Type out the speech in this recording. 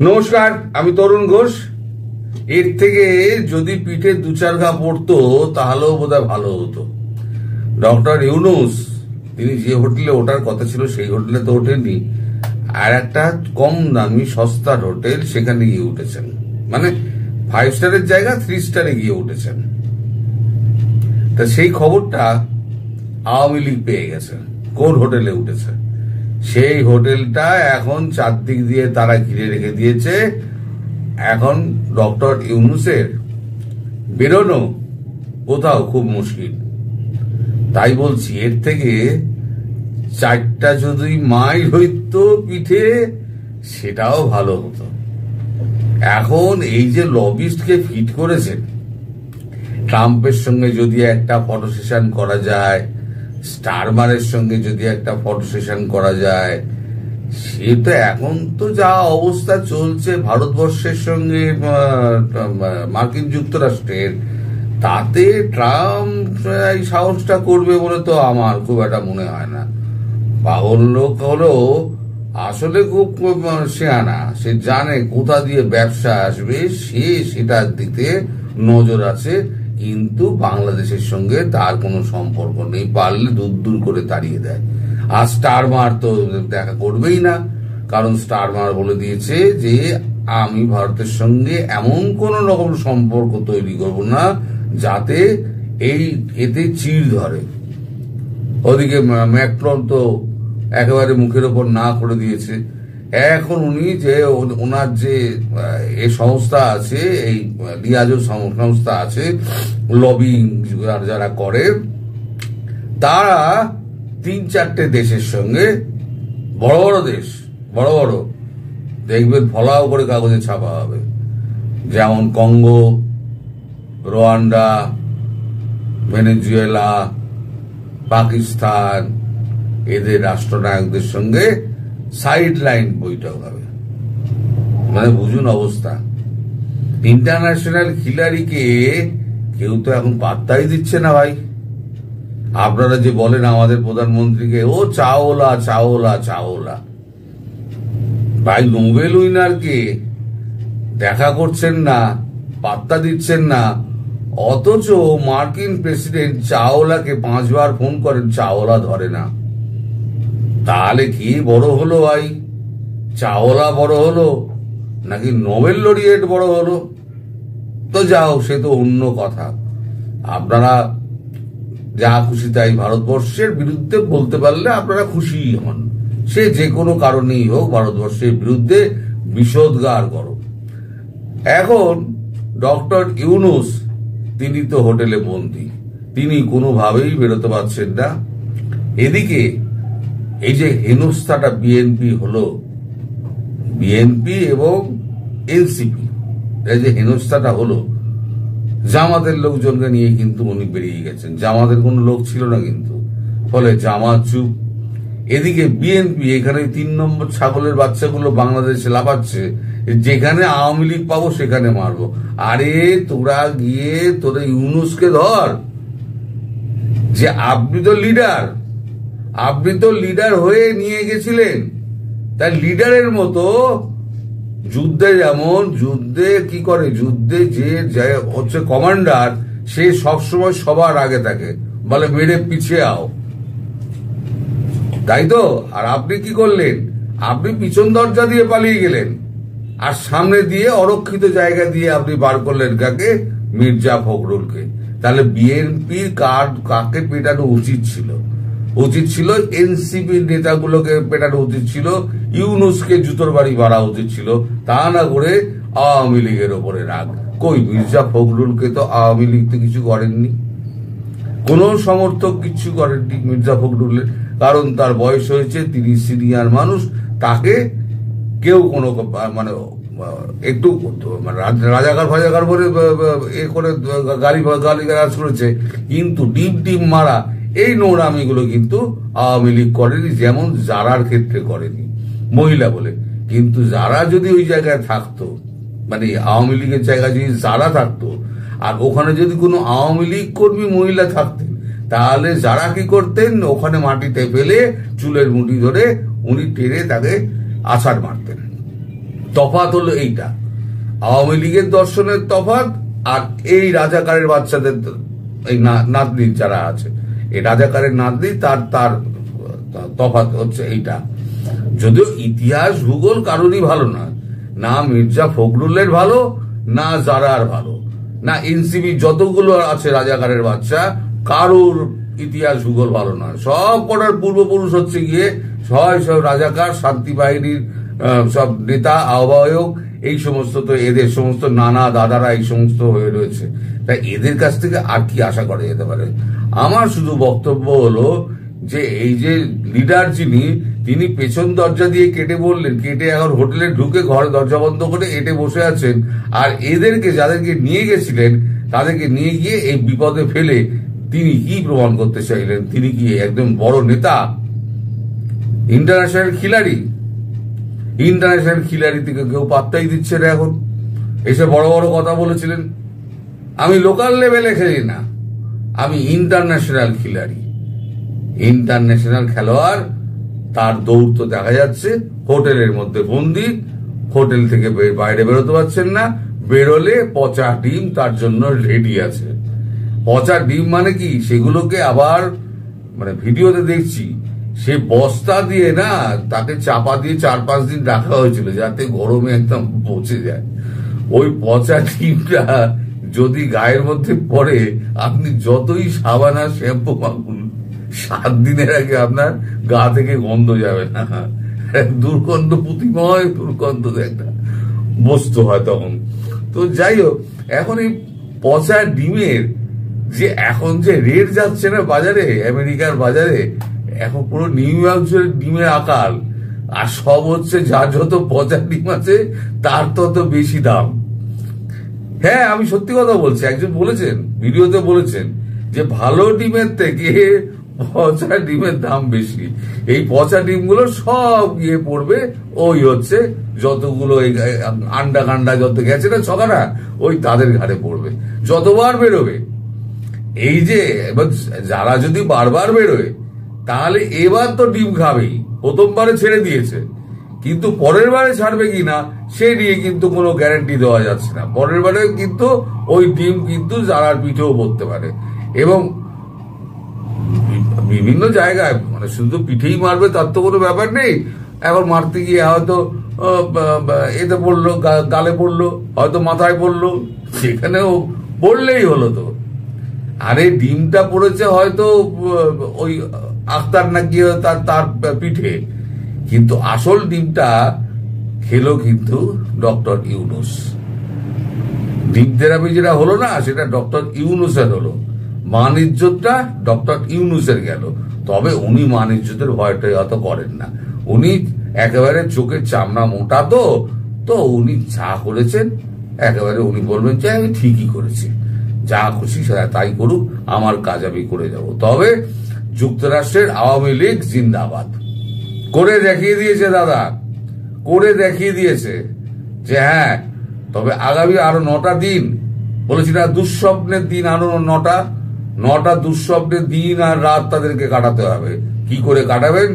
নমস্কার, আমি তরুণ ঘোষ। এর থেকে যদি পিঠে দু চার ঘা পড়তো তাহলেও বোধহয় ভালো হতো। ডক্টর ইউনূস তিনি যে হোটেলে ওঠার কথা ছিল সেই হোটেলে তো ওঠেননি, আর একটা কম দামি সস্তার হোটেল সেখানে গিয়ে উঠেছেন। মানে 5 স্টারের জায়গা 3 স্টারে গিয়ে উঠেছেন। তা সেই খবরটা আওয়ামী লীগ পেয়ে গেছে কোন হোটেলে উঠেছে। সেই হোটেলটা এখন চারদিক দিয়ে তারা ঘিরে রেখে দিয়েছে। এখন ডক্টর ইউনূসের বেরোনো কোথাও খুব মুশকিল। তাই বলছি, এর থেকে 4টা যদি মাইল হইতো পিঠে সেটাও ভালো হতো। এখন এই যে লবিস্টকে ফিট করেছেন, ট্রাম্পের সঙ্গে যদি একটা ফটো সেশন করা যায়, স্টারমারের সঙ্গে যদি একটা ফটো সেশন করা যায়, সেটা এখন তো যা অবস্থা চলছে ভারতবর্ষের সঙ্গে মার্কিন যুক্তরাষ্ট্রের, তাতে ট্রাম্প এই সাহসটা করবে বলে তো আমার খুব একটা মনে হয় না। পাগল লোক হলো আসলে খুব শেয়ানা, সে জানে কোথা দিয়ে ব্যবসা আসবে, সে সেটার দিকে নজর আছে। কিন্তু বাংলাদেশের সঙ্গে তার কোনো সম্পর্ক নেই, পারলে দূর দূর করে তাড়িয়ে দেয়। আর স্টারমার তো দেখা করবেই না, কারণ স্টারমার বলে দিয়েছে যে আমি ভারতের সঙ্গে এমন কোন রকম সম্পর্ক তৈরি করব না যাতে এতে চিড় ধরে। ওদিকে ম্যাক্রন তো একেবারে মুখের ওপর না করে দিয়েছে। এখন উনি যে ওনার যে এই সংস্থা আছে, এই লিয়াজো সংস্থা আছে, লবিং যারা করে, তারা 3-4টে দেশের সঙ্গে, বড় বড় দেখবেন ফলাও করে কাগজে ছাপা হবে, যেমন কঙ্গো, রোয়ান্ডা, ভেনেজুয়েলা, পাকিস্তান, এদের রাষ্ট্রনায়কদের সঙ্গে সাইড লাইন বৈঠক হবে। মানে বুঝুন অবস্থা। ইন্টারন্যাশনাল খিলাড়িকে কেউ তো এখন পাত্তাই দিচ্ছে না ভাই। আপনারা যে বলেন আমাদের প্রধানমন্ত্রীকে ও চাওলা চাওলা চাওলা, ভাই নোবেল উইনারকে দেখা করছেন না, পাত্তা দিচ্ছেন না, অথচ মার্কিন প্রেসিডেন্ট চাওলাকে 5 বার ফোন করেন, চাওলা ধরে না। তাহলে কি বড় হলো ভাই? চাওলা বড় হলো নাকি নোবেল লরিয়েট বড় হলো? তো যাও, সে তো অন্য কথা। আপনারা যা খুশি তাই ভারতবর্ষের বিরুদ্ধে বলতে পারলে আপনারা খুশি হন, সে যে কোনো কারণেই হোক ভারতবর্ষের বিরুদ্ধে বিষোদ্গার করো। এখন ডক্টর ইউনূস তিনি তো হোটেলে বন্দী, তিনি কোনোভাবেই বেরোতে পারছেন না। এদিকে এই যে হেনস্থাটা বিএনপি হলো, বিএনপি এবং এনসিপি, এই যে হেনস্থাটা হলো, জামাতের লোকজনকে নিয়ে কিন্তু উনি বেরিয়ে গেছেন। জামাতের কোনো লোক ছিল না কিন্তু, ফলে জামাত চুপ। এদিকে বিএনপি এখানে 3 নম্বর ছাগলের বাচ্চাগুলো বাংলাদেশে লাফাচ্ছে, যেখানে আওয়ামী লীগ পাবো সেখানে মারবো। আরে তোরা গিয়ে তোরা ইউনূসকে ধর, যে আপনি তো লিডার হয়ে নিয়ে গেছিলেন। তাই লিডারের মতো যুদ্ধে, যেমন যুদ্ধে কি করে, যুদ্ধে যে হচ্ছে কমান্ডার, সে সবসময় সবার আগে থাকে, বলে মেরে পিছিয়ে আও, তাই তো? আর আপনি কি করলেন? আপনি পিছন দরজা দিয়ে পালিয়ে গেলেন, আর সামনে দিয়ে অরক্ষিত জায়গা দিয়ে আপনি বার করলেন কাকে? মির্জা ফখরুলকে। তাহলে বিএনপির কাকে পেটানো উচিত ছিল? এনসিপির নেতাগুলোকে পেটানো উচিত ছিল, ইউনূসকে জুতোর বাড়ি মারা উচিত ছিল, তা না করে আওয়ামী লীগের ওপরে রাগ। কই, মির্জা ফখরুলকে তো আওয়ামী লীগ তো কিছু করেননি, কোন সমর্থক কিছু করেননি মির্জা ফখরুলের, কারণ তার বয়স হয়েছে, তিনি সিনিয়র মানুষ, তাকে কেউ কোনো মানে একটু রাজাকার ফাজাকার বলে এ করে গালিগালাজ করেছে, কিন্তু ডিম মারা এই নোংরামিগুলো কিন্তু আওয়ামী লীগ করেনি, যেমন জারার ক্ষেত্রে করেনি, মহিলা বলে। কিন্তু যারা যদি ওই জায়গায় থাকতো, মানে আওয়ামী লীগের জায়গায় যদি যারা থাকতো, আর ওখানে যদি কোনো আওয়ামী লীগ কর্মী মহিলা থাকতেন, তাহলে যারা কি করতেন, ওখানে মাটিতে ফেলে চুলের মুঠি ধরে উনি টেনে তাকে আছাড় মারতেন। তফাৎ হলো এইটা, আওয়ামী লীগের দর্শনের তফাৎ আর এই রাজাকারের বাচ্চাদের, এই নাতনি যারা আছে, এই রাজাকারের নাতনি, তার তফাৎ হচ্ছে এইটা। যদিও ইতিহাস ভূগোল কারণই ভালো নয়, না মির্জা ফখরুলের ভালো, না জারার ভালো, না এনসিবি যতগুলো আছে রাজাকারের বাচ্চা, কারোর ইতিহাস ভূগোল ভালো নয়। সব কটার পূর্বপুরুষ হচ্ছে গিয়ে সব রাজাকার, শান্তি বাহিনীর সব নেতা, আহ্বায়ক, এই সমস্ত, তো এদের সমস্ত নানা দাদারা এই সমস্ত হয়ে রয়েছে। তাই এদের কাছ থেকে আর কি আশা করা যেতে পারে? আমার শুধু বক্তব্য হলো যে এই যে লিডার যিনি, তিনি পেছন দরজা দিয়ে কেটে বললেন, কেটে এখন হোটেলে ঢুকে ঘরে দরজা বন্ধ করে এটে বসে আছেন, আর এদেরকে যাদেরকে নিয়ে গেছিলেন তাদেরকে নিয়ে গিয়ে এই বিপদে ফেলে তিনি কি প্রমাণ করতে চাইলেন? তিনি কি একদম বড় নেতা, ইন্টারন্যাশনাল খিলাড়ি? ইন্টারন্যাশনাল খিলাড়ি থেকে কেউ পাত্তাই দিচ্ছে না এখন। এসে বড় বড় কথা বলেছিলেন, আমি লোকাল লেভেলে খেলি না, আমি ইন্টারন্যাশনাল খিলাড়ি। ইন্টারন্যাশনাল খেলোয়াড়, তার দৌড় তো দেখা যাচ্ছে হোটেলের মধ্যে বন্দি, হোটেল থেকে বাইরে বেরোতে পারছেন না, বেরোলে পচা ডিম তার জন্য রেডি আছে। পচা ডিম মানে কি? সেগুলোকে আবার মানে ভিডিওতে দেখছি, সে বস্তা দিয়ে না তাকে চাপা দিয়ে 4-5 দিন রাখা হয়েছিল যাতে গরমে একদম পচে যায়। ওই পচা ডিমটা যদি গায়ের মধ্যে পড়ে, আপনি যতই সাবান আর শ্যাম্পু মাখুন, 7 দিনের আগে আপনার গা থেকে গন্ধ যাবে না। দুর্গন্ধ, পুঁতিময় দুর্গন্ধ একটা বস্তু হয় তখন। তো যাই হোক, এখন এই পচা ডিমের যে এখন যে রেট যাচ্ছে না বাজারে, আমেরিকার বাজারে, এখন পুরো নিউ ইয়র্ক ডিমের আকাল। আর সব হচ্ছে যার যত পচা ডিম আছে তার তত বেশি দাম। হ্যাঁ, আমি সত্যি কথা বলছি, একজন বলেছেন, ভিডিওতে বলেছেন যে ভালো ডিমের থেকে পচা ডিমের দাম বেশি। এই পচা ডিমগুলো সব গিয়ে পড়বে ওই হচ্ছে যতগুলো আন্ডা কান্ডা যত গেছে না ছকানা, ওই তাদের ঘাড়ে পড়বে, যতবার বেরোবে। এই যে এবার যারা যদি বারবার বেরোয়, তাহলে এবার তো ডিম খাবেই। প্রথমবারে ছেড়ে দিয়েছে, কিন্তু পরের বারে ছাড়বে কিনা সে নিয়ে কিন্তু কোনো গ্যারান্টি দেওয়া যাচ্ছে না। পরের বারে কিন্তু ওই ডিম কিন্তু যারার পিঠেও পড়তে পারে, এবং বিভিন্ন জায়গায়, মানে শুধু পিঠেই মারবে তার তো কোনো ব্যাপার নেই। এখন মারতে গিয়ে হয়তো এতে পড়লো, গালে পড়লো, হয়তো মাথায় পড়লো, সেখানেও পড়লেই হলো। তো আরে ডিমটা পড়েছে হয়তো ওই আখতার নাকি তার পিঠে, কিন্তু আসল ডিমটা খেলো কিন্তু ডক্টর ইউনূস। ডিম থেরাপি যেটা হলো না, সেটা ডক্টর ইউনূসের হলো। মান ইজ্জতটা ডক্টর ইউনূসের গেল। তবে উনি মান ইজ্জতের ভয়টা অত করেন না, উনি একেবারে চোখের চামড়া মোটা। তো উনি যা করেছেন একেবারে উনি বলবেন যে আমি ঠিকই করেছি, যা খুশি সেটা তাই করুক, আমার কাজ আমি করে যাব। তবে যুক্তরাষ্ট্রের আওয়ামী লীগ জিন্দাবাদ করে দেখিয়ে দিয়েছে দাদা, করে দেখিয়ে দিয়েছে যে হ্যাঁ। তবে আগামী আরো 9টা দিন, বলেছি না, দুঃস্বপ্নের দিন, আরো 9টা দুঃস্বপ্নের দিন আর রাত তাদেরকে কাটাতে হবে। কি করে কাটাবেন